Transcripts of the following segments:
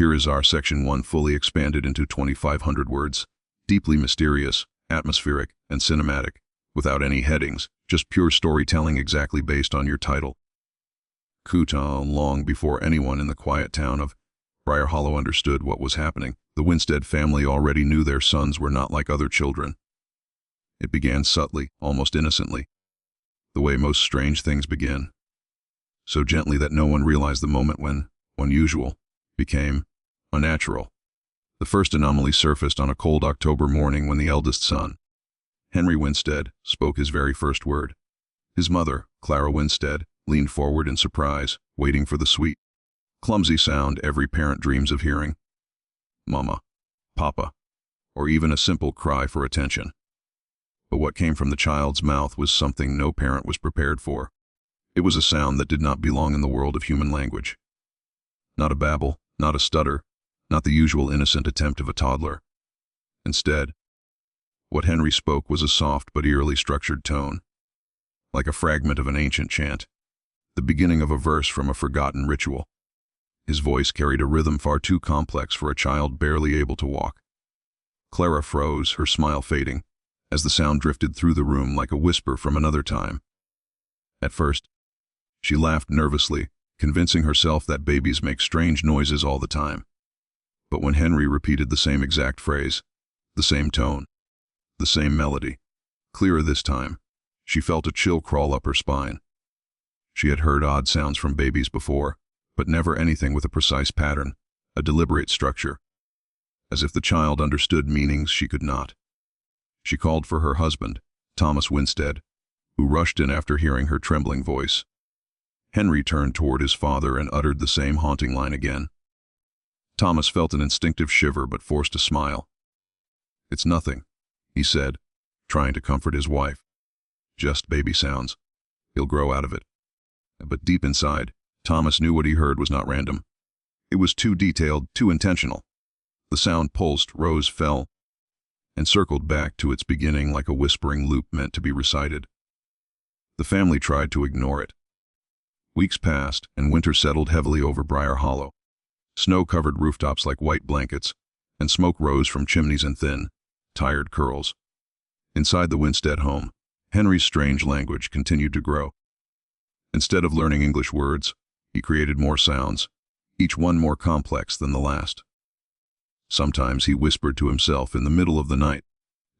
Here is our Section 1 fully expanded into 2,500 words, deeply mysterious, atmospheric, and cinematic, without any headings, just pure storytelling exactly based on your title. Couton, long before anyone in the quiet town of Briar Hollow understood what was happening, the Winstead family already knew their sons were not like other children. It began subtly, almost innocently, the way most strange things begin. So gently that no one realized the moment when unusual became unnatural. The first anomaly surfaced on a cold October morning when the eldest son, Henry Winstead, spoke his very first word. His mother, Clara Winstead, leaned forward in surprise, waiting for the sweet, clumsy sound every parent dreams of hearing. Mama, Papa, or even a simple cry for attention. But what came from the child's mouth was something no parent was prepared for. It was a sound that did not belong in the world of human language. Not a babble, not a stutter, not the usual innocent attempt of a toddler. Instead, what Henry spoke was a soft but eerily structured tone, like a fragment of an ancient chant, the beginning of a verse from a forgotten ritual. His voice carried a rhythm far too complex for a child barely able to walk. Clara froze, her smile fading, as the sound drifted through the room like a whisper from another time. At first, she laughed nervously, convincing herself that babies make strange noises all the time. But when Henry repeated the same exact phrase, the same tone, the same melody, clearer this time, she felt a chill crawl up her spine. She had heard odd sounds from babies before, but never anything with a precise pattern, a deliberate structure. As if the child understood meanings she could not. She called for her husband, Thomas Winstead, who rushed in after hearing her trembling voice. Henry turned toward his father and uttered the same haunting line again. Thomas felt an instinctive shiver but forced a smile. "It's nothing," he said, trying to comfort his wife. "Just baby sounds. He'll grow out of it." But deep inside, Thomas knew what he heard was not random. It was too detailed, too intentional. The sound pulsed, rose, fell, and circled back to its beginning like a whispering loop meant to be recited. The family tried to ignore it. Weeks passed, and winter settled heavily over Briar Hollow. Snow covered rooftops like white blankets, and smoke rose from chimneys in thin, tired curls. Inside the Winstead home, Henry's strange language continued to grow. Instead of learning English words, he created more sounds, each one more complex than the last. Sometimes he whispered to himself in the middle of the night,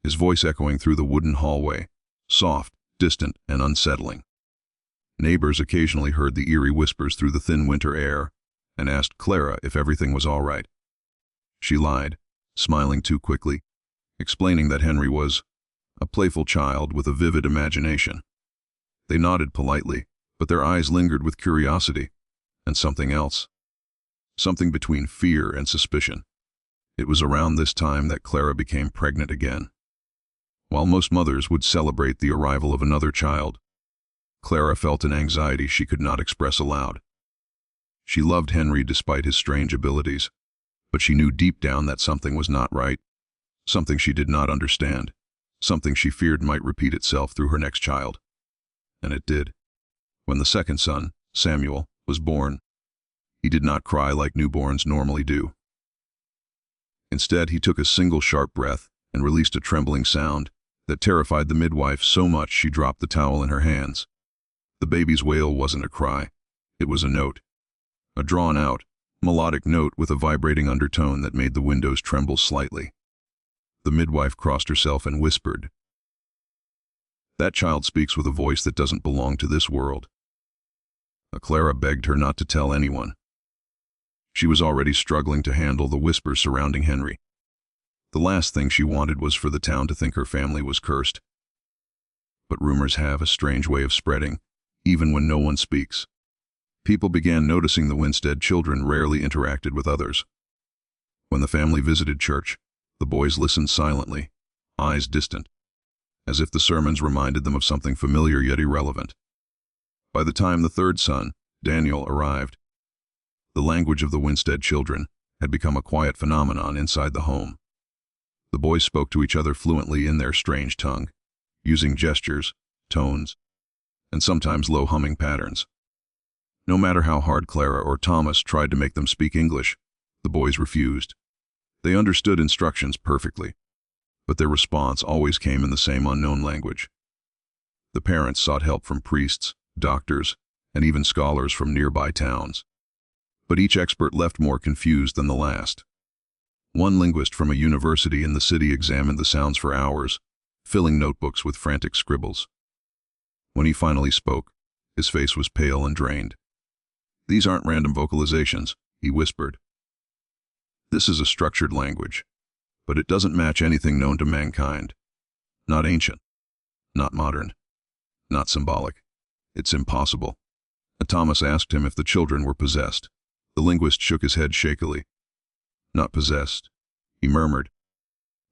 his voice echoing through the wooden hallway, soft, distant, and unsettling. Neighbors occasionally heard the eerie whispers through the thin winter air and asked Clara if everything was all right. She lied, smiling too quickly, explaining that Henry was a playful child with a vivid imagination. They nodded politely, but their eyes lingered with curiosity and something else, something between fear and suspicion. It was around this time that Clara became pregnant again. While most mothers would celebrate the arrival of another child, Clara felt an anxiety she could not express aloud. She loved Henry despite his strange abilities, but she knew deep down that something was not right, something she did not understand, something she feared might repeat itself through her next child. And it did. When the second son, Samuel, was born, he did not cry like newborns normally do. Instead, he took a single sharp breath and released a trembling sound that terrified the midwife so much she dropped the towel in her hands. The baby's wail wasn't a cry, it was a note. A drawn-out, melodic note with a vibrating undertone that made the windows tremble slightly. The midwife crossed herself and whispered, "That child speaks with a voice that doesn't belong to this world." Clara begged her not to tell anyone. She was already struggling to handle the whispers surrounding Henry. The last thing she wanted was for the town to think her family was cursed. But rumors have a strange way of spreading, even when no one speaks. People began noticing the Winstead children rarely interacted with others. When the family visited church, the boys listened silently, eyes distant, as if the sermons reminded them of something familiar yet irrelevant. By the time the third son, Daniel, arrived, the language of the Winstead children had become a quiet phenomenon inside the home. The boys spoke to each other fluently in their strange tongue, using gestures, tones, and sometimes low humming patterns. No matter how hard Clara or Thomas tried to make them speak English, The boys refused. They understood instructions perfectly, but their response always came in the same unknown language. The parents sought help from priests, doctors, and even scholars from nearby towns. But each expert left more confused than the last. One linguist from a university in the city examined the sounds for hours, filling notebooks with frantic scribbles. When he finally spoke, his face was pale and drained. "These aren't random vocalizations," he whispered. "This is a structured language, but it doesn't match anything known to mankind. Not ancient, not modern, not symbolic. It's impossible." Thomas asked him if the children were possessed. The linguist shook his head shakily. "Not possessed," he murmured,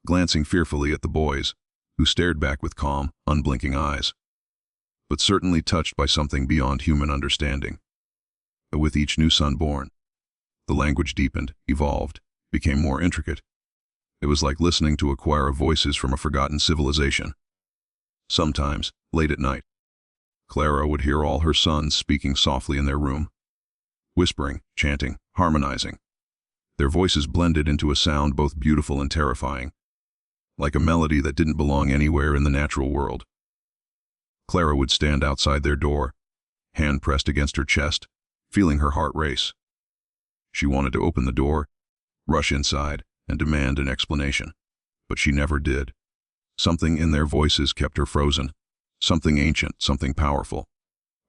glancing fearfully at the boys, who stared back with calm, unblinking eyes, but certainly touched by something beyond human understanding. But with each new son born, the language deepened, evolved, became more intricate. It was like listening to a choir of voices from a forgotten civilization. Sometimes, late at night, Clara would hear all her sons speaking softly in their room, whispering, chanting, harmonizing. Their voices blended into a sound both beautiful and terrifying, like a melody that didn't belong anywhere in the natural world. Clara would stand outside their door, hand pressed against her chest, feeling her heart race. She wanted to open the door, rush inside, and demand an explanation, but she never did. Something in their voices kept her frozen, something ancient, something powerful.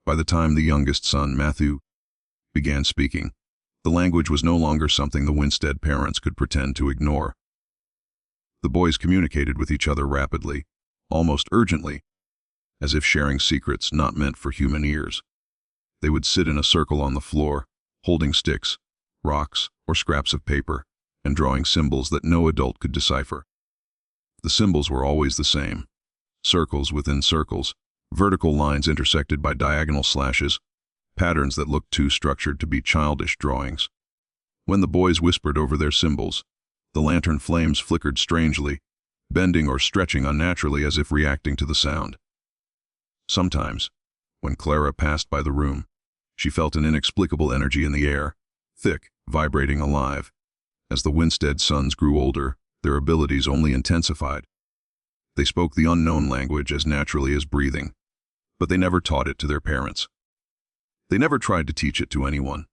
By the time the youngest son, Matthew, began speaking, the language was no longer something the Winstead parents could pretend to ignore. The boys communicated with each other rapidly, almost urgently, as if sharing secrets not meant for human ears. They would sit in a circle on the floor, holding sticks, rocks, or scraps of paper, and drawing symbols that no adult could decipher. The symbols were always the same: circles within circles, vertical lines intersected by diagonal slashes, patterns that looked too structured to be childish drawings. When the boys whispered over their symbols, the lantern flames flickered strangely, bending or stretching unnaturally as if reacting to the sound. Sometimes, when Clara passed by the room, she felt an inexplicable energy in the air, thick, vibrating, alive. As the Winstead sons grew older, their abilities only intensified. They spoke the unknown language as naturally as breathing, but they never taught it to their parents. They never tried to teach it to anyone.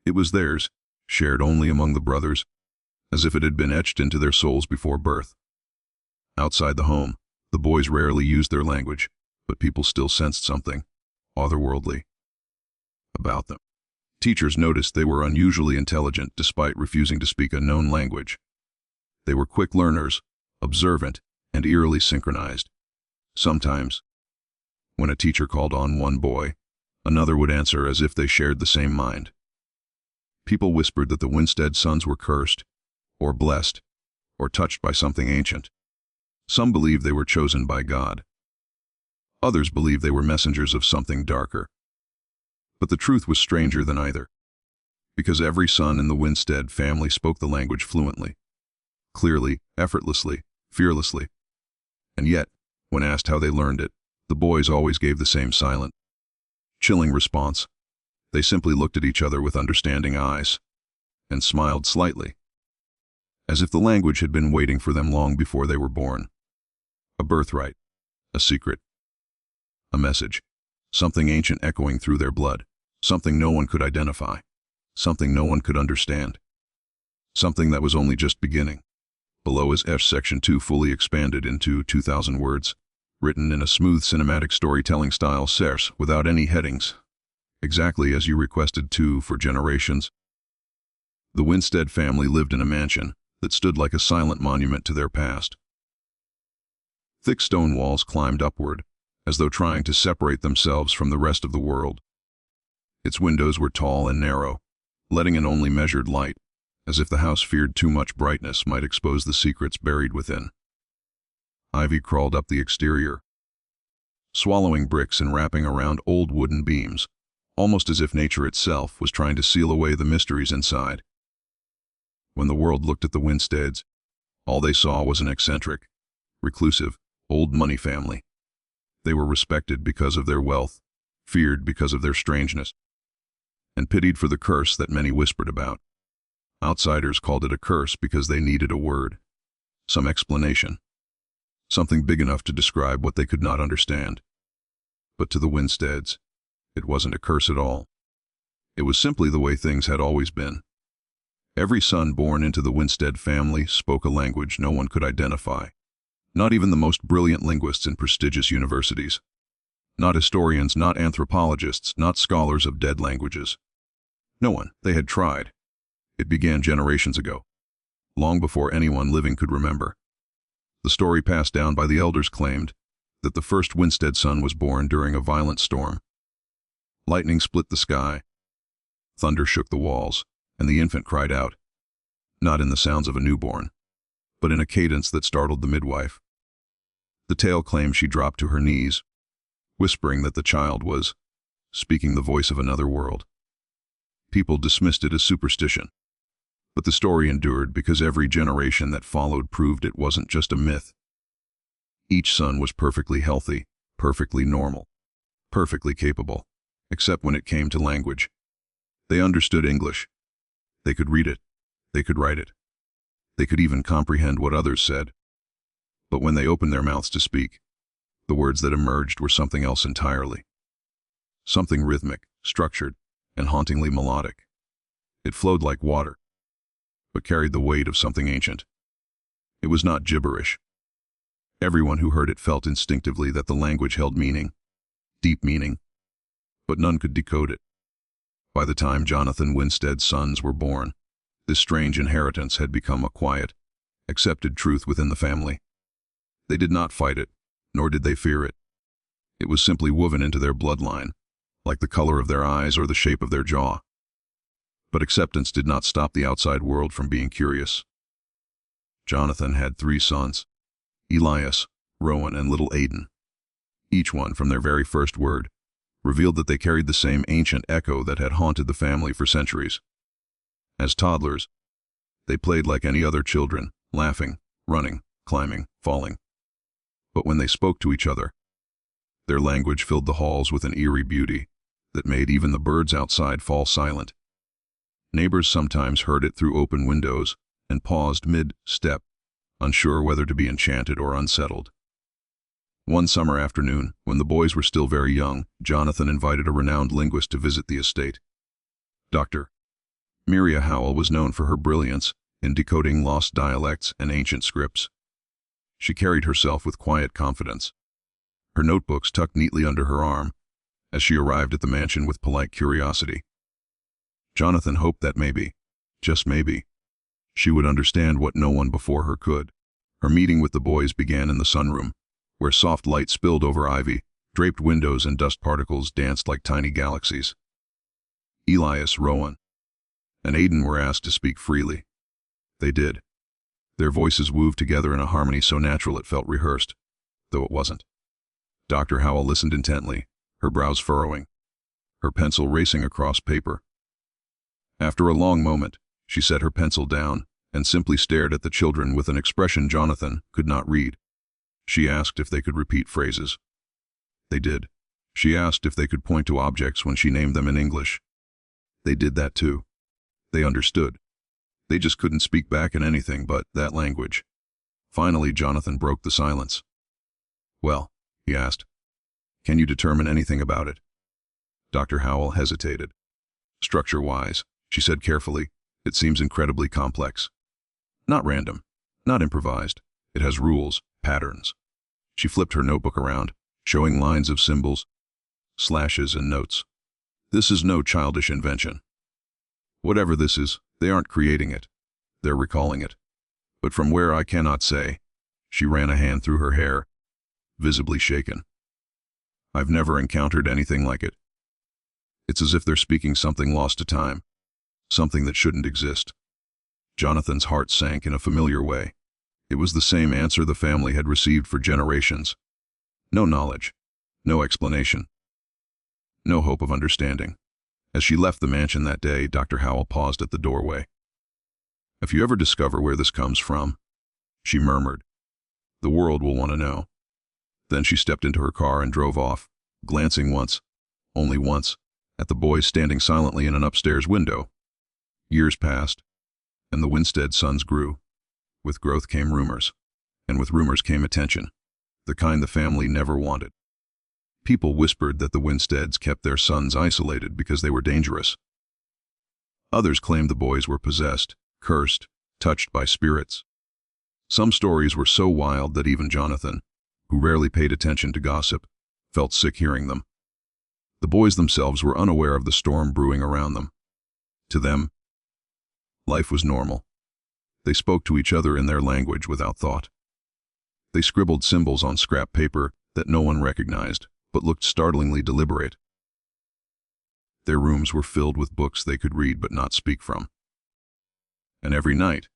It was theirs, shared only among the brothers, as if it had been etched into their souls before birth. Outside the home, the boys rarely used their language, but people still sensed something otherworldly about them. Teachers noticed they were unusually intelligent despite refusing to speak a known language. They were quick learners, observant, and eerily synchronized. Sometimes, when a teacher called on one boy, another would answer as if they shared the same mind. People whispered that the Winstead sons were cursed, or blessed, or touched by something ancient. Some believed they were chosen by God. Others believed they were messengers of something darker. But the truth was stranger than either, because every son in the Winstead family spoke the language fluently, clearly, effortlessly, fearlessly. And yet, when asked how they learned it, the boys always gave the same silent, chilling response. They simply looked at each other with understanding eyes, and smiled slightly, as if the language had been waiting for them long before they were born. A birthright, a secret, a message, something ancient echoing through their blood, something no one could identify, something no one could understand, something that was only just beginning. Below is Section 2 fully expanded into 2,000 words, written in a smooth cinematic storytelling style, without any headings, exactly as you requested to for generations. The Winstead family lived in a mansion that stood like a silent monument to their past. Thick stone walls climbed upward, as though trying to separate themselves from the rest of the world. Its windows were tall and narrow, letting in only measured light, as if the house feared too much brightness might expose the secrets buried within. Ivy crawled up the exterior, swallowing bricks and wrapping around old wooden beams, almost as if nature itself was trying to seal away the mysteries inside. When the world looked at the Winsteads, all they saw was an eccentric, reclusive, old money family. They were respected because of their wealth, feared because of their strangeness, and pitied for the curse that many whispered about. Outsiders called it a curse because they needed a word, some explanation, something big enough to describe what they could not understand. But to the Winsteads, it wasn't a curse at all. It was simply the way things had always been. Every son born into the Winstead family spoke a language no one could identify, not even the most brilliant linguists in prestigious universities. Not historians, not anthropologists, not scholars of dead languages. No one. They had tried. It began generations ago, long before anyone living could remember. The story passed down by the elders claimed that the first Winstead son was born during a violent storm. Lightning split the sky, thunder shook the walls, and the infant cried out, not in the sounds of a newborn, but in a cadence that startled the midwife. The tale claimed she dropped to her knees, whispering that the child was speaking the voice of another world. People dismissed it as superstition, but the story endured because every generation that followed proved it wasn't just a myth. Each son was perfectly healthy, perfectly normal, perfectly capable, except when it came to language. They understood English. They could read it. They could write it. They could even comprehend what others said. But when they opened their mouths to speak, the words that emerged were something else entirely. Something rhythmic, structured, and hauntingly melodic. It flowed like water, but carried the weight of something ancient. It was not gibberish. Everyone who heard it felt instinctively that the language held meaning, deep meaning, but none could decode it. By the time Jonathan Winstead's sons were born, this strange inheritance had become a quiet, accepted truth within the family. They did not fight it, nor did they fear it. It was simply woven into their bloodline, like the color of their eyes or the shape of their jaw. But acceptance did not stop the outside world from being curious. Jonathan had 3 sons, Elias, Rowan, and little Aidan. Each one, from their very first word, revealed that they carried the same ancient echo that had haunted the family for centuries. As toddlers, they played like any other children, laughing, running, climbing, falling. But when they spoke to each other, their language filled the halls with an eerie beauty that made even the birds outside fall silent. Neighbors sometimes heard it through open windows and paused mid-step, unsure whether to be enchanted or unsettled. One summer afternoon, when the boys were still very young, Jonathan invited a renowned linguist to visit the estate. Dr. Miria Howell was known for her brilliance in decoding lost dialects and ancient scripts. She carried herself with quiet confidence, her notebooks tucked neatly under her arm, as she arrived at the mansion with polite curiosity. Jonathan hoped that maybe, just maybe, she would understand what no one before her could. Her meeting with the boys began in the sunroom, where soft light spilled over ivy, draped windows, and dust particles danced like tiny galaxies. Elias, Rowan, and Aidan were asked to speak freely. They did. Their voices wove together in a harmony so natural it felt rehearsed, though it wasn't. Dr. Howell listened intently, her brows furrowing, her pencil racing across paper. After a long moment, she set her pencil down and simply stared at the children with an expression Jonathan could not read. She asked if they could repeat phrases. They did. She asked if they could point to objects when she named them in English. They did that too. They understood. They just couldn't speak back in anything but that language. Finally, Jonathan broke the silence. "Well," he asked, "can you determine anything about it?" Dr. Howell hesitated. "Structure-wise," she said carefully, "it seems incredibly complex. Not random, not improvised. It has rules, patterns." She flipped her notebook around, showing lines of symbols, slashes, and notes. "This is no childish invention. Whatever this is, they aren't creating it. They're recalling it. But from where I cannot say," she ran a hand through her hair, visibly shaken. "I've never encountered anything like it. It's as if they're speaking something lost to time, something that shouldn't exist." Jonathan's heart sank in a familiar way. It was the same answer the family had received for generations. No knowledge, no explanation, no hope of understanding. As she left the mansion that day, Dr. Howell paused at the doorway. "If you ever discover where this comes from," she murmured, "the world will want to know." Then she stepped into her car and drove off, glancing once, only once, at the boys standing silently in an upstairs window. Years passed, And the Winstead sons grew. With growth came rumors, and with rumors came attention, the kind the family never wanted. People whispered that the Winsteads kept their sons isolated because they were dangerous. Others claimed the boys were possessed, cursed, touched by spirits. Some stories were so wild that even Jonathan, who rarely paid attention to gossip, felt sick hearing them. The boys themselves were unaware of the storm brewing around them. To them, life was normal. They spoke to each other in their language without thought. They scribbled symbols on scrap paper that no one recognized, but looked startlingly deliberate. Their rooms were filled with books they could read but not speak from. And every night,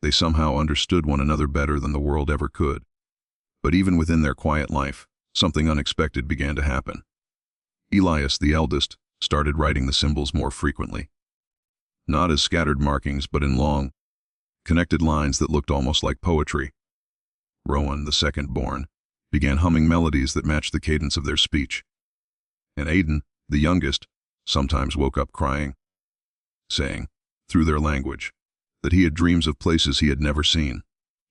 they somehow understood one another better than the world ever could. But even within their quiet life, something unexpected began to happen. Elias, the eldest, started writing the symbols more frequently. Not as scattered markings, but in long, connected lines that looked almost like poetry. Rowan, the second-born, began humming melodies that matched the cadence of their speech. And Aidan, the youngest, sometimes woke up crying, saying, through their language, that he had dreams of places he had never seen.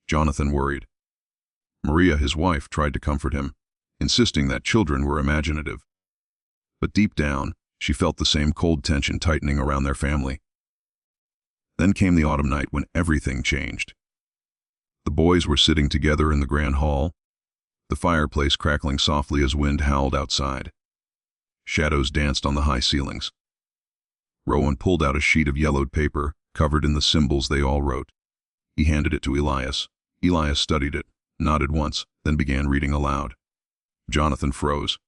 Jonathan worried. Maria, his wife, tried to comfort him, insisting that children were imaginative. But deep down, she felt the same cold tension tightening around their family. Then came the autumn night when everything changed. The boys were sitting together in the grand hall, the fireplace crackling softly as wind howled outside. Shadows danced on the high ceilings. Rowan pulled out a sheet of yellowed paper, covered in the symbols they all wrote. He handed it to Elias. Elias studied it, nodded once, then began reading aloud. Jonathan froze.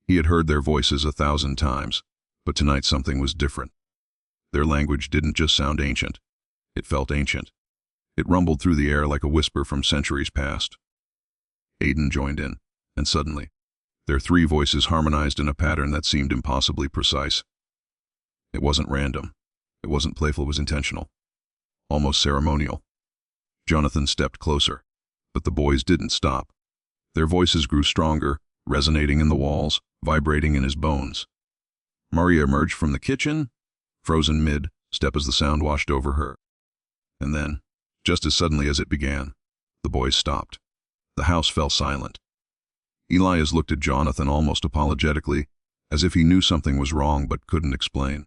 He had heard their voices 1,000 times, but tonight something was different. Their language didn't just sound ancient. It felt ancient. It rumbled through the air like a whisper from centuries past. Aidan joined in, and suddenly, their three voices harmonized in a pattern that seemed impossibly precise. It wasn't random. It wasn't playful, it was intentional. Almost ceremonial. Jonathan stepped closer, but the boys didn't stop. Their voices grew stronger, resonating in the walls, vibrating in his bones. Maria emerged from the kitchen, frozen mid-step as the sound washed over her. And then, just as suddenly as it began, the boys stopped. The house fell silent. Elias looked at Jonathan almost apologetically, as if he knew something was wrong but couldn't explain.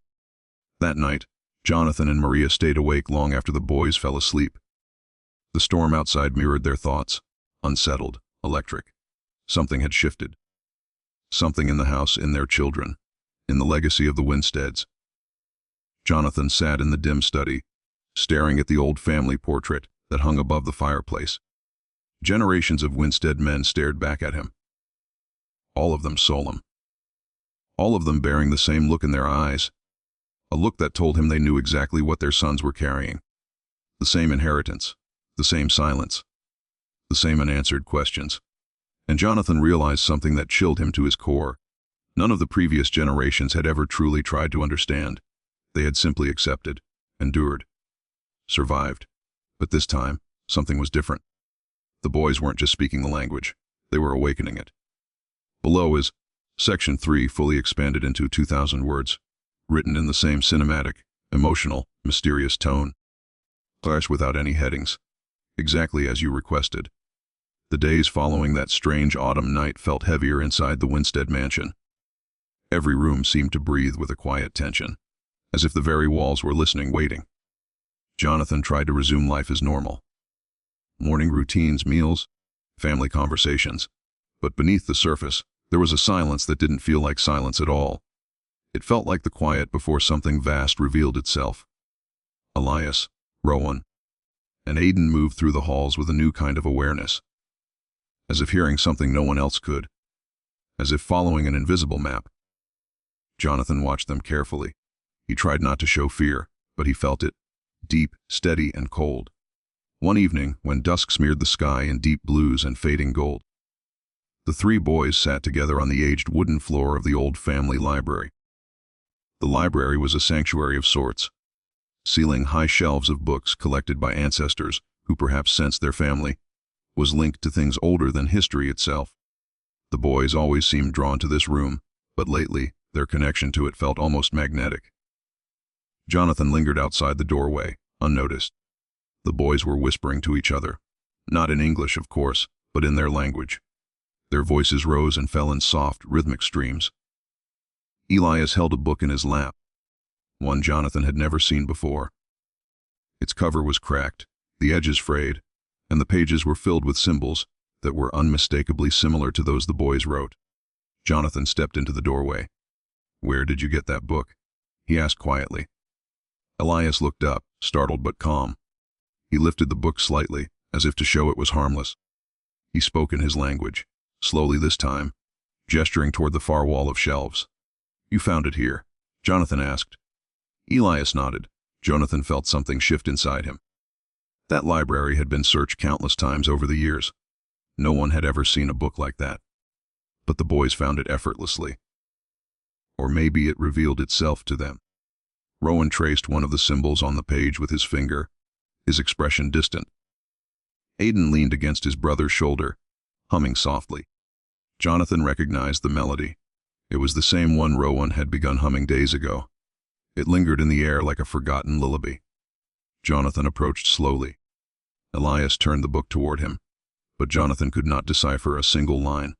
That night, Jonathan and Maria stayed awake long after the boys fell asleep. The storm outside mirrored their thoughts, unsettled, electric. Something had shifted. Something in the house, in their children, in the legacy of the Winsteads. Jonathan sat in the dim study, staring at the old family portrait that hung above the fireplace. Generations of Winstead men stared back at him. All of them solemn. All of them bearing the same look in their eyes, a look that told him they knew exactly what their sons were carrying. The same inheritance, the same silence, the same unanswered questions. And Jonathan realized something that chilled him to his core. None of the previous generations had ever truly tried to understand. They had simply accepted, endured, survived. But this time, something was different. The boys weren't just speaking the language, they were awakening it. Below is Section 3, fully expanded into 2,000 words, written in the same cinematic, emotional, mysterious tone. Clash without any headings. Exactly as you requested. The days following that strange autumn night felt heavier inside the Winstead mansion. Every room seemed to breathe with a quiet tension, as if the very walls were listening, waiting. Jonathan tried to resume life as normal. Morning routines, meals, family conversations. But beneath the surface, there was a silence that didn't feel like silence at all. It felt like the quiet before something vast revealed itself. Elias, Rowan, and Aidan moved through the halls with a new kind of awareness. As if hearing something no one else could. As if following an invisible map. Jonathan watched them carefully. He tried not to show fear, but he felt it, deep, steady, and cold. One evening, when dusk smeared the sky in deep blues and fading gold, the three boys sat together on the aged wooden floor of the old family library. The library was a sanctuary of sorts, ceiling high shelves of books collected by ancestors who perhaps sensed their family was linked to things older than history itself. The boys always seemed drawn to this room, but lately, their connection to it felt almost magnetic. Jonathan lingered outside the doorway, unnoticed. The boys were whispering to each other. Not in English, of course, but in their language. Their voices rose and fell in soft, rhythmic streams. Elias held a book in his lap, one Jonathan had never seen before. Its cover was cracked, the edges frayed, and the pages were filled with symbols that were unmistakably similar to those the boys wrote. Jonathan stepped into the doorway. "Where did you get that book?" he asked quietly. Elias looked up, startled but calm. He lifted the book slightly, as if to show it was harmless. He spoke in his language, slowly this time, gesturing toward the far wall of shelves. "You found it here?" Jonathan asked. Elias nodded. Jonathan felt something shift inside him. That library had been searched countless times over the years. No one had ever seen a book like that. But the boys found it effortlessly. Or maybe it revealed itself to them. Rowan traced one of the symbols on the page with his finger, his expression distant. Aiden leaned against his brother's shoulder, humming softly. Jonathan recognized the melody. It was the same one Rowan had begun humming days ago. It lingered in the air like a forgotten lullaby. Jonathan approached slowly. Elias turned the book toward him, but Jonathan could not decipher a single line.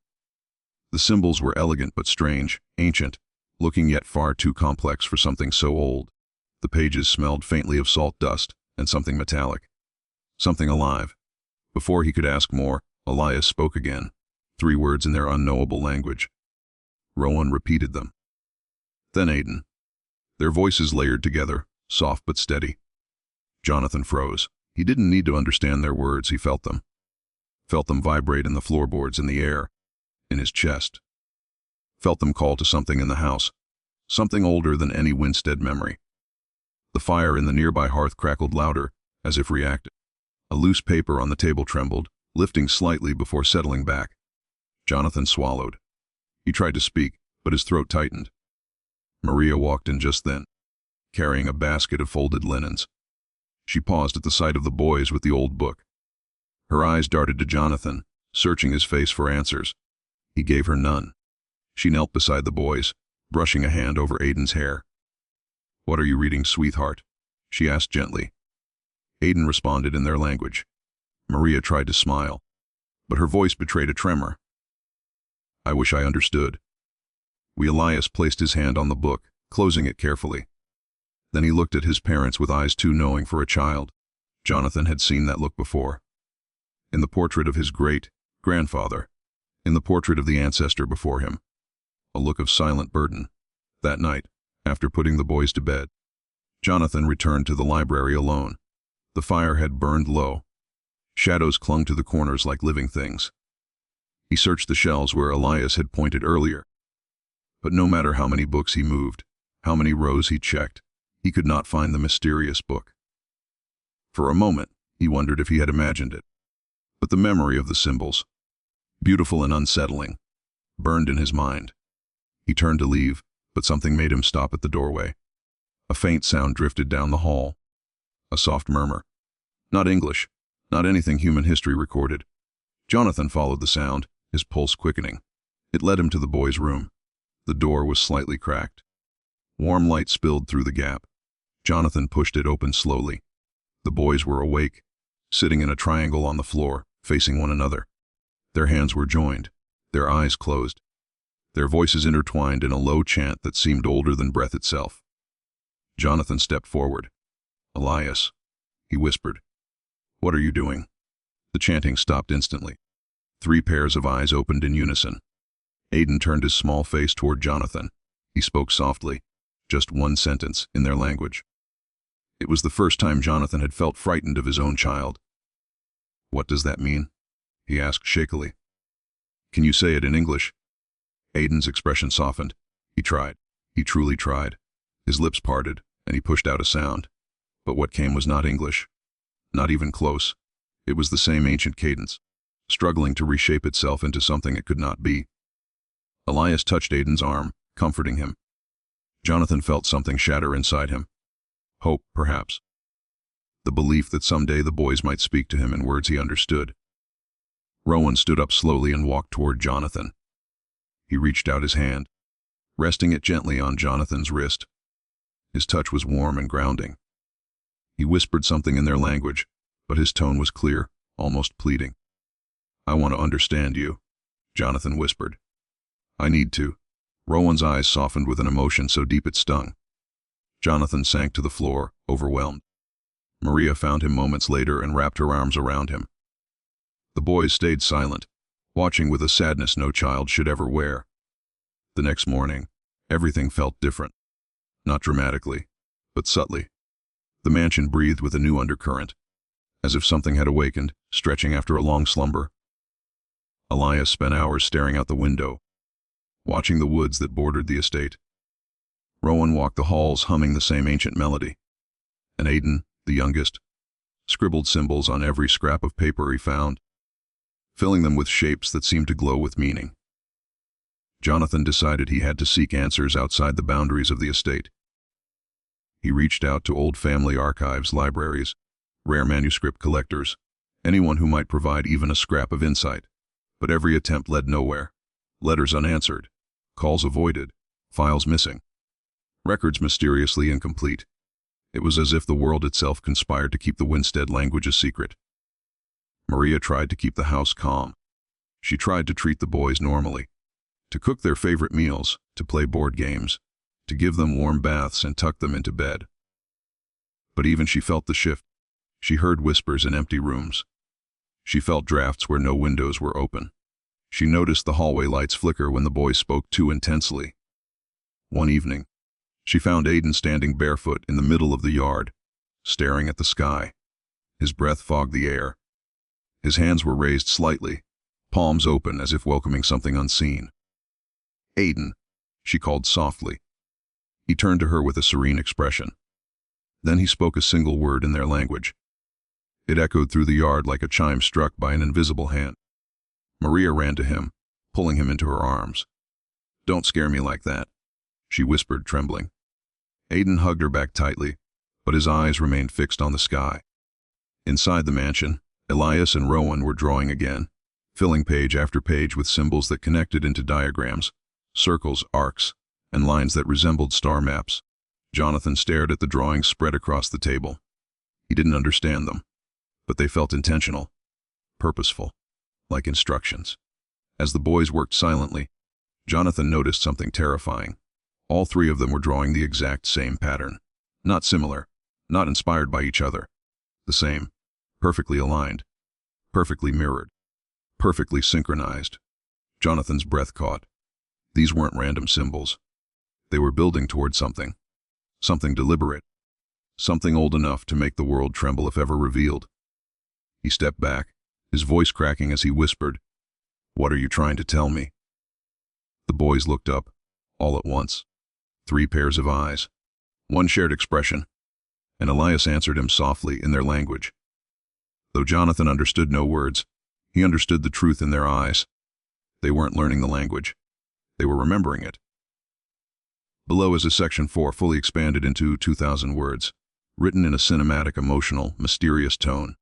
The symbols were elegant but strange, ancient, looking yet far too complex for something so old. The pages smelled faintly of salt dust and something metallic. Something alive. Before he could ask more, Elias spoke again, 3 words in their unknowable language. Rowan repeated them. Then Aiden. Their voices layered together, soft but steady. Jonathan froze. He didn't need to understand their words, he felt them. Felt them vibrate in the floorboards, in the air, in his chest. Felt them call to something in the house, something older than any Winstead memory. The fire in the nearby hearth crackled louder, as if reacting. A loose paper on the table trembled, lifting slightly before settling back. Jonathan swallowed. He tried to speak, but his throat tightened. Maria walked in just then, carrying a basket of folded linens. She paused at the sight of the boys with the old book. Her eyes darted to Jonathan, searching his face for answers. He gave her none. She knelt beside the boys, brushing a hand over Aiden's hair. "What are you reading, sweetheart?" she asked gently. Aiden responded in their language. Maria tried to smile, but her voice betrayed a tremor. "I wish I understood." Elias placed his hand on the book, closing it carefully. Then he looked at his parents with eyes too knowing for a child. Jonathan had seen that look before. In the portrait of his great-grandfather, in the portrait of the ancestor before him. A look of silent burden. That night, after putting the boys to bed, Jonathan returned to the library alone. The fire had burned low. Shadows clung to the corners like living things. He searched the shelves where Elias had pointed earlier. But no matter how many books he moved, how many rows he checked, he could not find the mysterious book. For a moment, he wondered if he had imagined it. But the memory of the symbols, beautiful and unsettling, burned in his mind. He turned to leave, but something made him stop at the doorway. A faint sound drifted down the hall. A soft murmur. Not English, not anything human history recorded. Jonathan followed the sound, his pulse quickening. It led him to the boys' room. The door was slightly cracked. Warm light spilled through the gap. Jonathan pushed it open slowly. The boys were awake, sitting in a triangle on the floor, facing one another. Their hands were joined, their eyes closed. Their voices intertwined in a low chant that seemed older than breath itself. Jonathan stepped forward. "Elias," he whispered. "What are you doing?" The chanting stopped instantly. 3 pairs of eyes opened in unison. Aiden turned his small face toward Jonathan. He spoke softly, just one sentence in their language. It was the first time Jonathan had felt frightened of his own child. "What does that mean?" he asked shakily. "Can you say it in English?" Aiden's expression softened. He tried. He truly tried. His lips parted, and he pushed out a sound. But what came was not English. Not even close. It was the same ancient cadence, struggling to reshape itself into something it could not be. Elias touched Aiden's arm, comforting him. Jonathan felt something shatter inside him. Hope, perhaps. The belief that someday the boys might speak to him in words he understood. Rowan stood up slowly and walked toward Jonathan. He reached out his hand, resting it gently on Jonathan's wrist. His touch was warm and grounding. He whispered something in their language, but his tone was clear, almost pleading. "I want to understand you," Jonathan whispered. "I need to." Rowan's eyes softened with an emotion so deep it stung. Jonathan sank to the floor, overwhelmed. Maria found him moments later and wrapped her arms around him. The boys stayed silent, watching with a sadness no child should ever wear. The next morning, everything felt different. Not dramatically, but subtly. The mansion breathed with a new undercurrent, as if something had awakened, stretching after a long slumber. Elias spent hours staring out the window, watching the woods that bordered the estate. Rowan walked the halls humming the same ancient melody. And Aidan, the youngest, scribbled symbols on every scrap of paper he found, filling them with shapes that seemed to glow with meaning. Jonathan decided he had to seek answers outside the boundaries of the estate. He reached out to old family archives, libraries, rare manuscript collectors, anyone who might provide even a scrap of insight. But every attempt led nowhere. Letters unanswered, calls avoided, files missing, records mysteriously incomplete. It was as if the world itself conspired to keep the Winstead language a secret. Maria tried to keep the house calm. She tried to treat the boys normally, to cook their favorite meals, to play board games, to give them warm baths and tuck them into bed. But even she felt the shift. She heard whispers in empty rooms. She felt drafts where no windows were open. She noticed the hallway lights flicker when the boys spoke too intensely. One evening, she found Aidan standing barefoot in the middle of the yard, staring at the sky. His breath fogged the air. His hands were raised slightly, palms open as if welcoming something unseen. "Aidan," she called softly. He turned to her with a serene expression. Then he spoke a single word in their language. It echoed through the yard like a chime struck by an invisible hand. Maria ran to him, pulling him into her arms. "Don't scare me like that," she whispered, trembling. Aidan hugged her back tightly, but his eyes remained fixed on the sky. Inside the mansion, Elias and Rowan were drawing again, filling page after page with symbols that connected into diagrams, circles, arcs, and lines that resembled star maps. Jonathan stared at the drawings spread across the table. He didn't understand them, but they felt intentional, purposeful, like instructions. As the boys worked silently, Jonathan noticed something terrifying. All three of them were drawing the exact same pattern. Not similar, not inspired by each other. The same, perfectly aligned, perfectly mirrored, perfectly synchronized. Jonathan's breath caught. These weren't random symbols. They were building toward something. Something deliberate. Something old enough to make the world tremble if ever revealed. He stepped back, his voice cracking as he whispered, "What are you trying to tell me?" The boys looked up, all at once. 3 pairs of eyes. One shared expression, and Elias answered him softly in their language. Though Jonathan understood no words, he understood the truth in their eyes. They weren't learning the language. They were remembering it. Below is a section 4 fully expanded into 2,000 words, written in a cinematic, emotional, mysterious tone.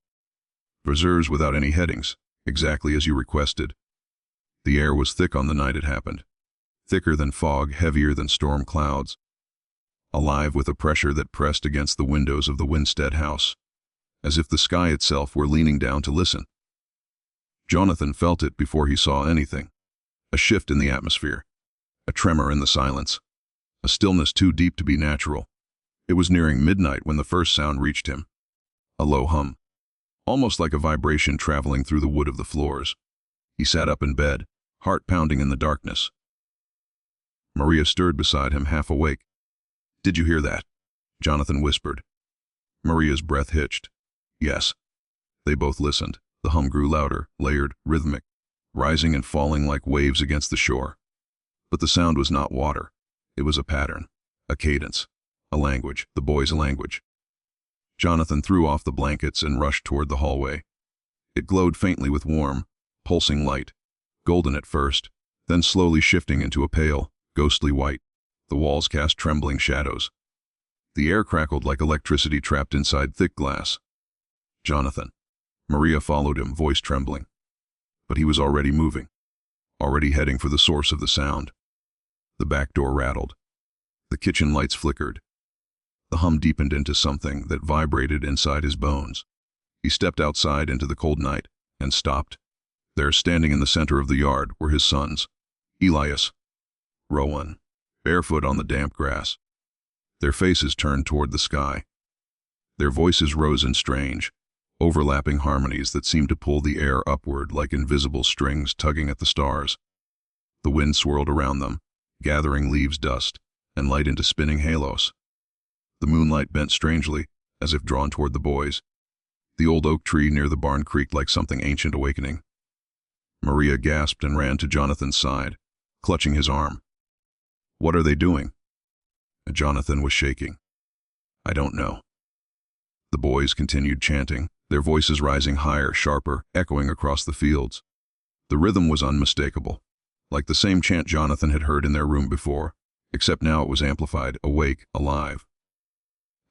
Verses without any headings, exactly as you requested. The air was thick on the night it happened. Thicker than fog, heavier than storm clouds. Alive with a pressure that pressed against the windows of the Winstead house, as if the sky itself were leaning down to listen. Jonathan felt it before he saw anything. A shift in the atmosphere. A tremor in the silence. A stillness too deep to be natural. It was nearing midnight when the first sound reached him. A low hum. Almost like a vibration traveling through the wood of the floors. He sat up in bed, heart pounding in the darkness. Maria stirred beside him, half awake. "Did you hear that?" Jonathan whispered. Maria's breath hitched. "Yes." They both listened. The hum grew louder, layered, rhythmic, rising and falling like waves against the shore. But the sound was not water. It was a pattern, a cadence, a language, the boys' language. Jonathan threw off the blankets and rushed toward the hallway. It glowed faintly with warm, pulsing light, golden at first, then slowly shifting into a pale, ghostly white. The walls cast trembling shadows. The air crackled like electricity trapped inside thick glass. "Jonathan." Maria followed him, voice trembling. But he was already moving, already heading for the source of the sound. The back door rattled. The kitchen lights flickered. The hum deepened into something that vibrated inside his bones. He stepped outside into the cold night and stopped. There, standing in the center of the yard, were his sons, Elias, Rowan, barefoot on the damp grass. Their faces turned toward the sky. Their voices rose in strange, overlapping harmonies that seemed to pull the air upward like invisible strings tugging at the stars. The wind swirled around them, gathering leaves dust and light into spinning halos. The moonlight bent strangely, as if drawn toward the boys. The old oak tree near the barn creaked like something ancient awakening. Maria gasped and ran to Jonathan's side, clutching his arm. "What are they doing?" Jonathan was shaking. "I don't know." The boys continued chanting, their voices rising higher, sharper, echoing across the fields. The rhythm was unmistakable, like the same chant Jonathan had heard in their room before, except now it was amplified, awake, alive.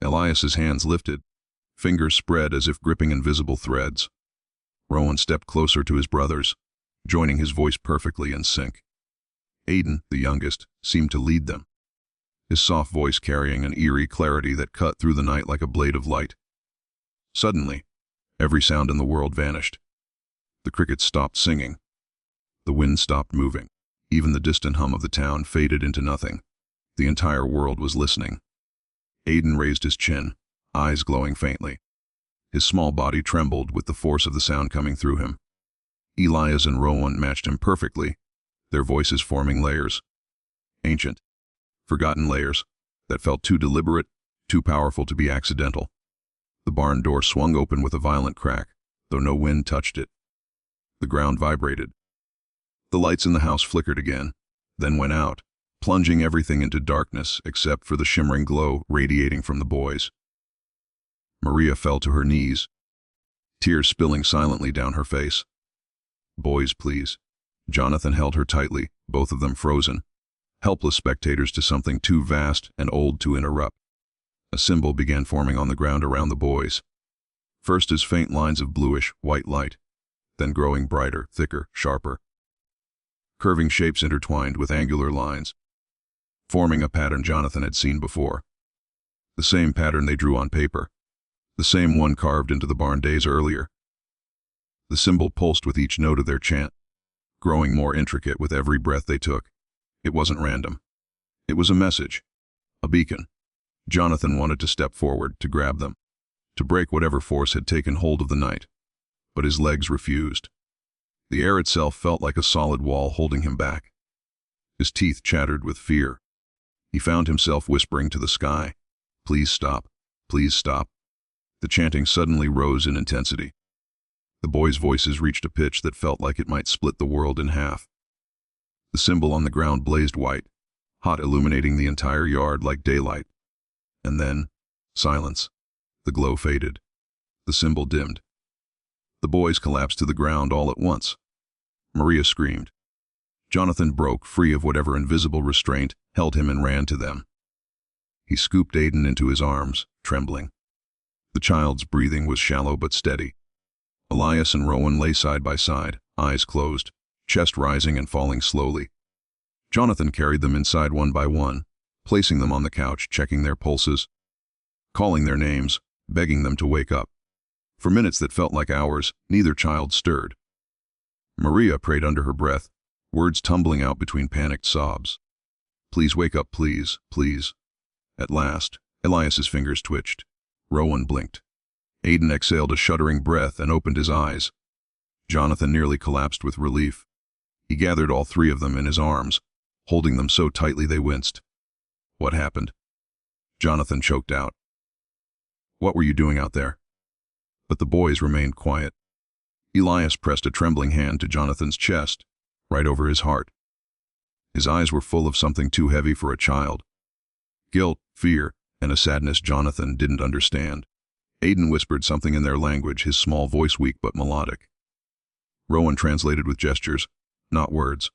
Elias's hands lifted, fingers spread as if gripping invisible threads. Rowan stepped closer to his brothers, joining his voice perfectly in sync. Aiden, the youngest, seemed to lead them, his soft voice carrying an eerie clarity that cut through the night like a blade of light. Suddenly, every sound in the world vanished. The crickets stopped singing. The wind stopped moving. Even the distant hum of the town faded into nothing. The entire world was listening. Aiden raised his chin, eyes glowing faintly. His small body trembled with the force of the sound coming through him. Elias and Rowan matched him perfectly, their voices forming layers. Ancient, forgotten layers that felt too deliberate, too powerful to be accidental. The barn door swung open with a violent crack, though no wind touched it. The ground vibrated. The lights in the house flickered again, then went out, plunging everything into darkness except for the shimmering glow radiating from the boys. Maria fell to her knees, tears spilling silently down her face. "Boys, please." Jonathan held her tightly, both of them frozen, helpless spectators to something too vast and old to interrupt. A symbol began forming on the ground around the boys, first as faint lines of bluish, white light, then growing brighter, thicker, sharper. Curving shapes intertwined with angular lines, forming a pattern Jonathan had seen before. The same pattern they drew on paper, the same one carved into the barn days earlier. The symbol pulsed with each note of their chant, growing more intricate with every breath they took. It wasn't random. It was a message, a beacon. Jonathan wanted to step forward, to grab them, to break whatever force had taken hold of the night, but his legs refused. The air itself felt like a solid wall holding him back. His teeth chattered with fear. He found himself whispering to the sky, "Please stop, please stop." The chanting suddenly rose in intensity. The boys' voices reached a pitch that felt like it might split the world in half. The symbol on the ground blazed white, hot, illuminating the entire yard like daylight. And then, silence. The glow faded. The symbol dimmed. The boys collapsed to the ground all at once. Maria screamed. Jonathan broke free of whatever invisible restraint held him and ran to them. He scooped Aiden into his arms, trembling. The child's breathing was shallow but steady. Elias and Rowan lay side by side, eyes closed, chest rising and falling slowly. Jonathan carried them inside one by one, placing them on the couch, checking their pulses, calling their names, begging them to wake up. For minutes that felt like hours, neither child stirred. Maria prayed under her breath, words tumbling out between panicked sobs. "Please wake up, please, please." At last, Elias's fingers twitched. Rowan blinked. Aiden exhaled a shuddering breath and opened his eyes. Jonathan nearly collapsed with relief. He gathered all three of them in his arms, holding them so tightly they winced. "What happened?" Jonathan choked out. "What were you doing out there?" But the boys remained quiet. Elias pressed a trembling hand to Jonathan's chest, right over his heart. His eyes were full of something too heavy for a child. Guilt, fear, and a sadness Jonathan didn't understand. Aiden whispered something in their language, his small voice weak but melodic. Rowan translated with gestures, not words.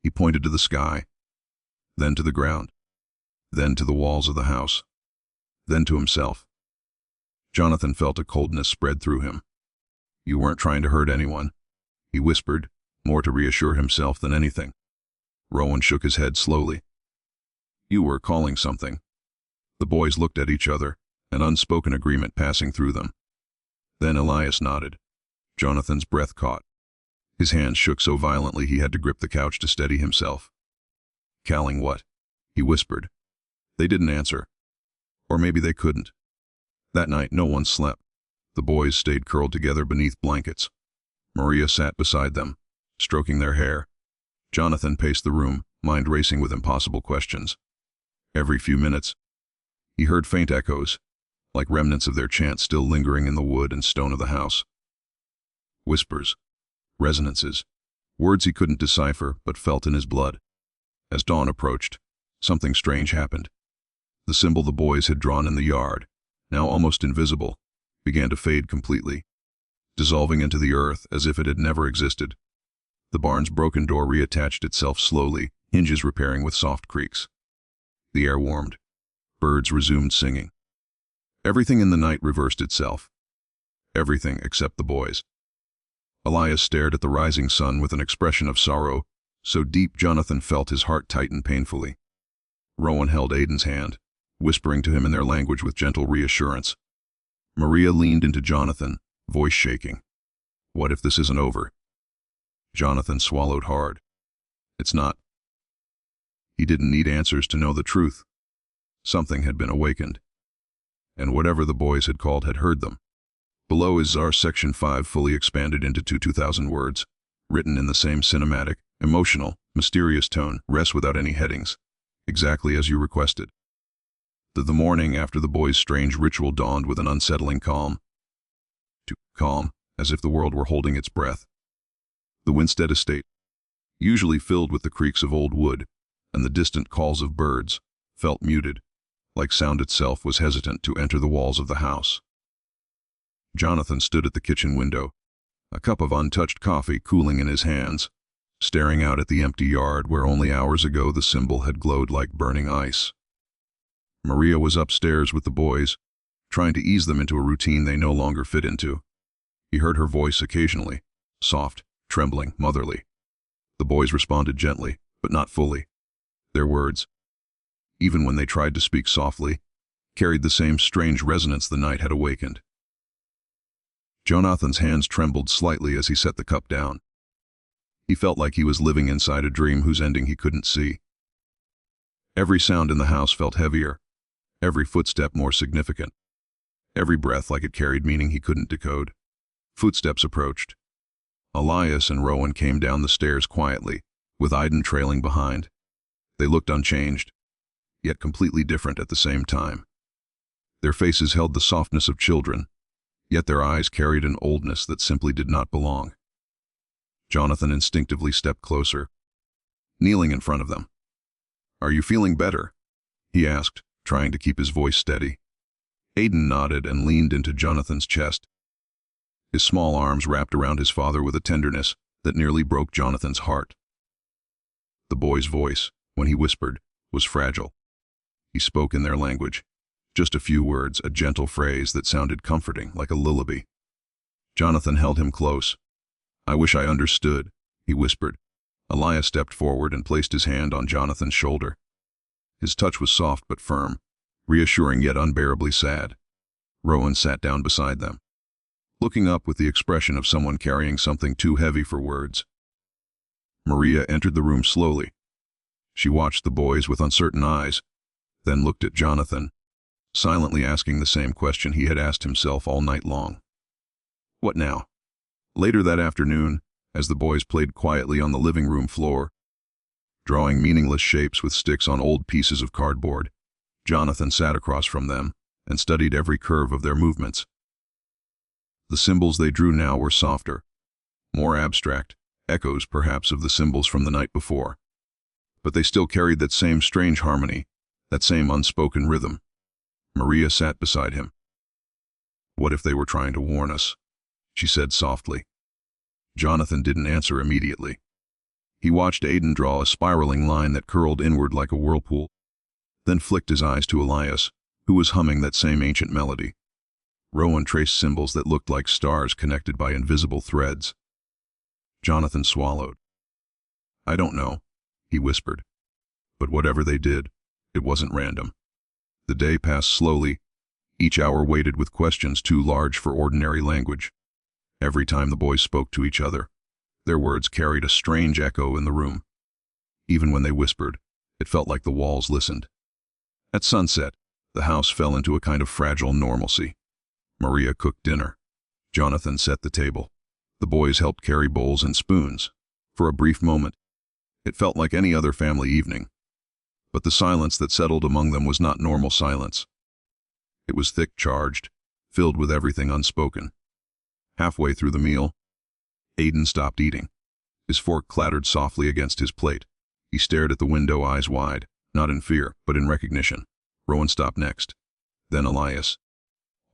He pointed to the sky, then to the ground, then to the walls of the house, then to himself. Jonathan felt a coldness spread through him. "You weren't trying to hurt anyone," he whispered, more to reassure himself than anything. Rowan shook his head slowly. "You were calling something." The boys looked at each other, an unspoken agreement passing through them. Then Elias nodded. Jonathan's breath caught. His hands shook so violently he had to grip the couch to steady himself. "Calling what?" he whispered. They didn't answer. Or maybe they couldn't. That night no one slept. The boys stayed curled together beneath blankets. Maria sat beside them, stroking their hair. Jonathan paced the room, mind racing with impossible questions. Every few minutes, he heard faint echoes, like remnants of their chant still lingering in the wood and stone of the house. Whispers, resonances, words he couldn't decipher but felt in his blood. As dawn approached, something strange happened. The symbol the boys had drawn in the yard, now almost invisible, began to fade completely, dissolving into the earth as if it had never existed. The barn's broken door reattached itself slowly, hinges repairing with soft creaks. The air warmed. Birds resumed singing. Everything in the night reversed itself. Everything except the boys. Elias stared at the rising sun with an expression of sorrow, so deep Jonathan felt his heart tighten painfully. Rowan held Aiden's hand, whispering to him in their language with gentle reassurance. Maria leaned into Jonathan, voice shaking. "What if this isn't over?" Jonathan swallowed hard. "It's not." He didn't need answers to know the truth. Something had been awakened. And whatever the boys had called had heard them. Below is our Section 5 fully expanded into 2,000 words, written in the same cinematic, emotional, mysterious tone, rests without any headings, exactly as you requested. The morning after the boys' strange ritual dawned with an unsettling calm. Too calm, as if the world were holding its breath. The Winstead estate, usually filled with the creaks of old wood and the distant calls of birds, felt muted, like sound itself was hesitant to enter the walls of the house. Jonathan stood at the kitchen window, a cup of untouched coffee cooling in his hands, staring out at the empty yard where only hours ago the symbol had glowed like burning ice. Maria was upstairs with the boys, trying to ease them into a routine they no longer fit into. He heard her voice occasionally, soft, trembling, motherly. The boys responded gently, but not fully. Their words, even when they tried to speak softly, carried the same strange resonance the night had awakened. Jonathan's hands trembled slightly as he set the cup down. He felt like he was living inside a dream whose ending he couldn't see. Every sound in the house felt heavier, every footstep more significant, every breath like it carried meaning he couldn't decode. Footsteps approached. Elias and Rowan came down the stairs quietly, with Aiden trailing behind. They looked unchanged, yet completely different at the same time. Their faces held the softness of children, yet their eyes carried an oldness that simply did not belong. Jonathan instinctively stepped closer, kneeling in front of them. "Are you feeling better?" he asked, trying to keep his voice steady. Aiden nodded and leaned into Jonathan's chest. His small arms wrapped around his father with a tenderness that nearly broke Jonathan's heart. The boy's voice, when he whispered, was fragile. He spoke in their language, just a few words, a gentle phrase that sounded comforting, like a lullaby. Jonathan held him close. "I wish I understood," he whispered. Elias stepped forward and placed his hand on Jonathan's shoulder. His touch was soft but firm, reassuring yet unbearably sad. Rowan sat down beside them, looking up with the expression of someone carrying something too heavy for words. Maria entered the room slowly. She watched the boys with uncertain eyes, then looked at Jonathan, silently asking the same question he had asked himself all night long. What now? Later that afternoon, as the boys played quietly on the living room floor, drawing meaningless shapes with sticks on old pieces of cardboard, Jonathan sat across from them and studied every curve of their movements. The symbols they drew now were softer, more abstract, echoes perhaps of the symbols from the night before. But they still carried that same strange harmony, that same unspoken rhythm. Maria sat beside him. "What if they were trying to warn us?" she said softly. Jonathan didn't answer immediately. He watched Aiden draw a spiraling line that curled inward like a whirlpool, then flicked his eyes to Elias, who was humming that same ancient melody. Rowan traced symbols that looked like stars connected by invisible threads. Jonathan swallowed. "I don't know," he whispered. "But whatever they did, it wasn't random." The day passed slowly, Each hour waited with questions too large for ordinary language. Every time the boys spoke to each other, their words carried a strange echo in the room. Even when they whispered, it felt like the walls listened. At sunset, the house fell into a kind of fragile normalcy. Maria cooked dinner. Jonathan set the table. The boys helped carry bowls and spoons. For a brief moment, it felt like any other family evening. But the silence that settled among them was not normal silence. It was thick, charged, filled with everything unspoken. Halfway through the meal, Aiden stopped eating. His fork clattered softly against his plate. He stared at the window, eyes wide, not in fear, but in recognition. Rowan stopped next. Then Elias.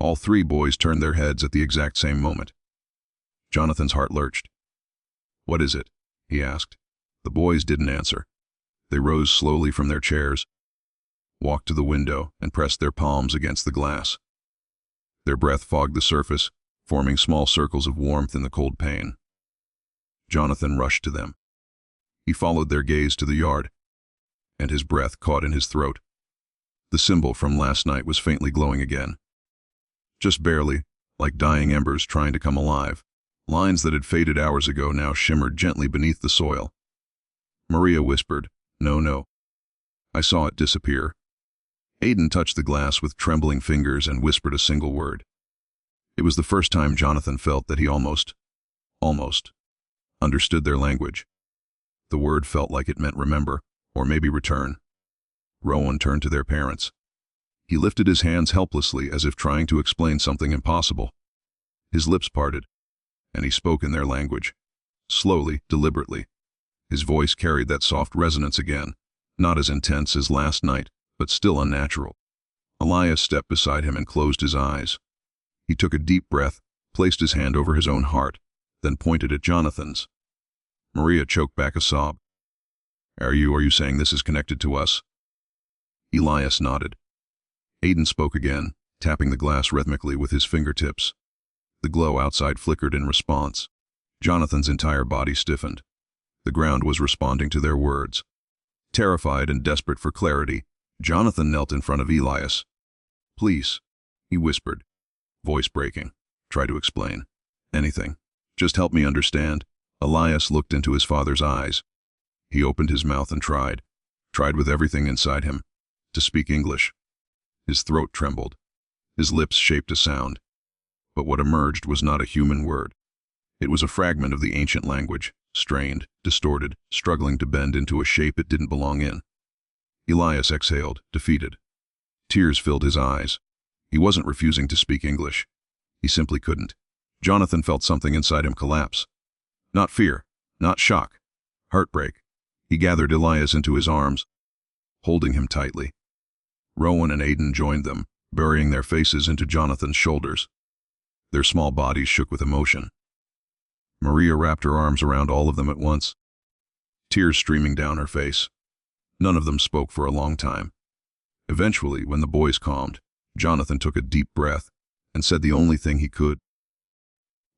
All three boys turned their heads at the exact same moment. Jonathan's heart lurched. "What is it?" he asked. The boys didn't answer. They rose slowly from their chairs, walked to the window, and pressed their palms against the glass. Their breath fogged the surface, forming small circles of warmth in the cold pane. Jonathan rushed to them. He followed their gaze to the yard, and his breath caught in his throat. The symbol from last night was faintly glowing again. Just barely, like dying embers trying to come alive. Lines that had faded hours ago now shimmered gently beneath the soil. Maria whispered, "No, no." I saw it disappear. Aiden touched the glass with trembling fingers and whispered a single word. It was the first time Jonathan felt that he almost understood their language. The word felt like it meant remember, or maybe return. Rowan turned to their parents. He lifted his hands helplessly as if trying to explain something impossible. His lips parted, and he spoke in their language. Slowly, deliberately. His voice carried that soft resonance again, not as intense as last night, but still unnatural. Elias stepped beside him and closed his eyes. He took a deep breath, placed his hand over his own heart, then pointed at Jonathan's. Maria choked back a sob. Are you saying this is connected to us?" Elias nodded. Aiden spoke again, tapping the glass rhythmically with his fingertips. The glow outside flickered in response. Jonathan's entire body stiffened. The ground was responding to their words. Terrified and desperate for clarity, Jonathan knelt in front of Elias. "Please," he whispered, voice breaking. "Try to explain. Anything. Just help me understand." Elias looked into his father's eyes. He opened his mouth and tried with everything inside him, to speak English. His throat trembled. His lips shaped a sound. But what emerged was not a human word. It was a fragment of the ancient language, strained, distorted, struggling to bend into a shape it didn't belong in. Elias exhaled, defeated. Tears filled his eyes. He wasn't refusing to speak English. He simply couldn't. Jonathan felt something inside him collapse. Not fear, not shock, heartbreak. He gathered Elias into his arms, holding him tightly. Rowan and Aiden joined them, burying their faces into Jonathan's shoulders. Their small bodies shook with emotion. Maria wrapped her arms around all of them at once, tears streaming down her face. None of them spoke for a long time. Eventually, when the boys calmed, Jonathan took a deep breath and said the only thing he could.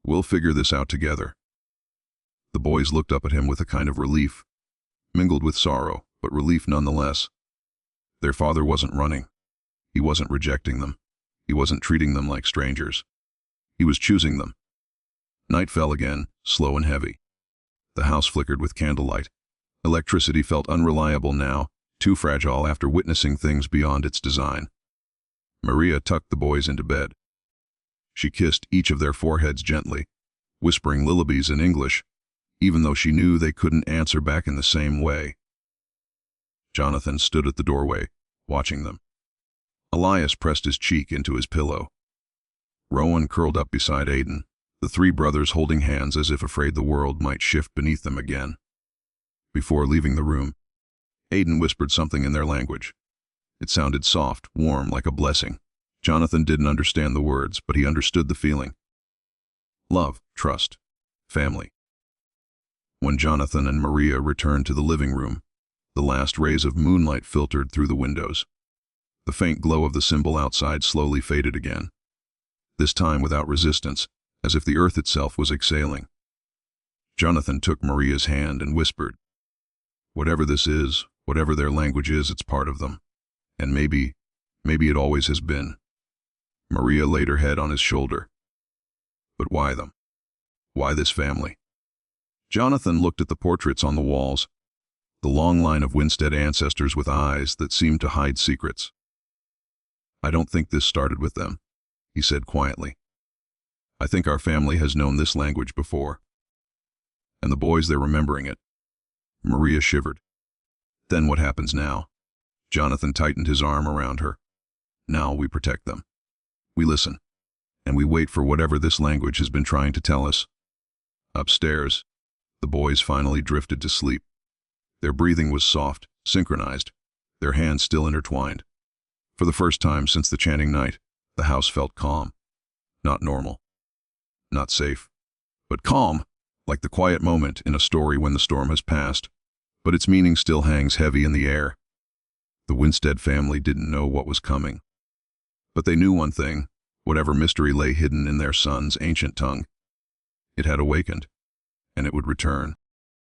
"We'll figure this out together." The boys looked up at him with a kind of relief, mingled with sorrow, but relief nonetheless. Their father wasn't running. He wasn't rejecting them. He wasn't treating them like strangers. He was choosing them. Night fell again, slow and heavy. The house flickered with candlelight. Electricity felt unreliable now, too fragile after witnessing things beyond its design. Maria tucked the boys into bed. She kissed each of their foreheads gently, whispering lullabies in English, even though she knew they couldn't answer back in the same way. Jonathan stood at the doorway, watching them. Elias pressed his cheek into his pillow. Rowan curled up beside Aiden, the three brothers holding hands as if afraid the world might shift beneath them again. Before leaving the room, Aiden whispered something in their language. It sounded soft, warm, like a blessing. Jonathan didn't understand the words, but he understood the feeling. Love, trust, family. When Jonathan and Maria returned to the living room, the last rays of moonlight filtered through the windows. The faint glow of the symbol outside slowly faded again, this time without resistance, as if the earth itself was exhaling. Jonathan took Maria's hand and whispered, "Whatever this is, whatever their language is, it's part of them. And maybe it always has been." Maria laid her head on his shoulder. But why them? Why this family? Jonathan looked at the portraits on the walls, the long line of Winstead ancestors with eyes that seemed to hide secrets. I don't think this started with them, he said quietly. I think our family has known this language before. And the boys, they're remembering it. Maria shivered. Then what happens now? Jonathan tightened his arm around her. Now we protect them. We listen. And we wait for whatever this language has been trying to tell us. Upstairs, the boys finally drifted to sleep. Their breathing was soft, synchronized, their hands still intertwined. For the first time since the chanting night, the house felt calm. Not normal. Not safe. But calm, like the quiet moment in a story when the storm has passed. But its meaning still hangs heavy in the air. The Winstead family didn't know what was coming. But they knew one thing, whatever mystery lay hidden in their son's ancient tongue. It had awakened, and it would return.